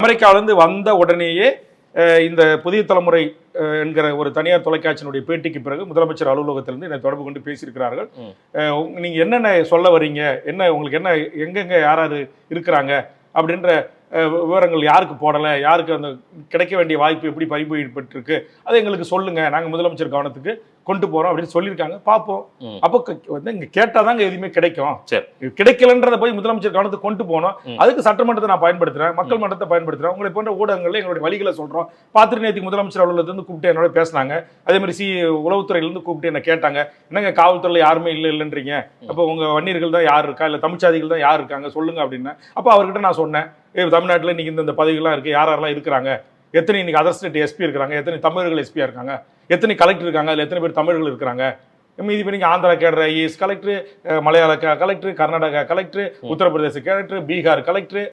அமெரிக்காவிலிருந்து வந்த உடனேயே இந்த புதிய தலைமுறை என்கிற ஒரு தனியார் தொலைக்காட்சியினுடைய பேட்டிக்கு பிறகு முதலமைச்சர் அலுவலகத்திலிருந்து என்னை தொடர்பு கொண்டு பேசியிருக்கிறார்கள். நீங்க என்னென்ன சொல்ல வர்றீங்க, என்ன உங்களுக்கு என்ன எங்கெங்க யார் யார் இருக்கிறாங்க அப்படின்ற விவரங்கள் யாருக்கு போடலை, யாருக்கு அந்த கிடைக்க வேண்டிய வாய்ப்பு எப்படி பறிபோயிட்டு அதை எங்களுக்கு சொல்லுங்க, நாங்கள் முதலமைச்சர் கவனத்துக்கு கொண்டு போறோம் அப்படின்னு சொல்லியிருக்காங்க. பார்ப்போம். அப்போ வந்து இங்க கேட்டாதாங்க எதுவுமே கிடைக்கும். கிடைக்கலன்றத போய் முதலமைச்சர் கவனத்துக்கு கொண்டு போனோம். அதுக்கு சட்டமன்றத்தை நான் பயன்படுத்துறேன், மக்கள் மன்றத்தை பயன்படுத்துறேன், உங்களை போன்ற ஊடகங்கள்ல எங்களுடைய வழிகளை சொல்றோம். பார்த்துட்டு நேற்று முதலமைச்சர் அலுவலகத்திலிருந்து கூப்பிட்டு என்னோட பேசினாங்க. அதே மாதிரி உளவுத்துறையிலிருந்து கூப்பிட்டு என்ன கேட்டாங்க, என்னங்க காவல்துறையில யாருமே இல்லைன்றீங்க, அப்போ உங்க வன்னியர்கள் தான் யார் இருக்கா, இல்ல தமிழ்ச்சாதிகள் தான் யார் இருக்காங்க சொல்லுங்க அப்படின்னு. அப்போ அவர்கிட்ட நான் சொன்னேன், தமிழ்நாட்டில் இன்னைக்கு இந்த பதவிகள்லாம் இருக்கு, யாரெல்லாம் இருக்கிறாங்க, எத்தனை இன்னைக்கு அதர் ஸ்டேட் எஸ்பி இருக்காங்க, எத்தனை தமிழர்கள் எஸ்பியா இருக்காங்க, எத்தனை கலெக்டர் இருக்காங்க, அதில் எத்தனை பேர் தமிழர்கள் இருக்கிறாங்க, மீதி பேர் நீங்கள் ஆந்திரா கேடர் ஐஏஎஸ் கலெக்டர், மலையாள collector, Karnataka collector, Uttar Pradesh collector, Bihar collector,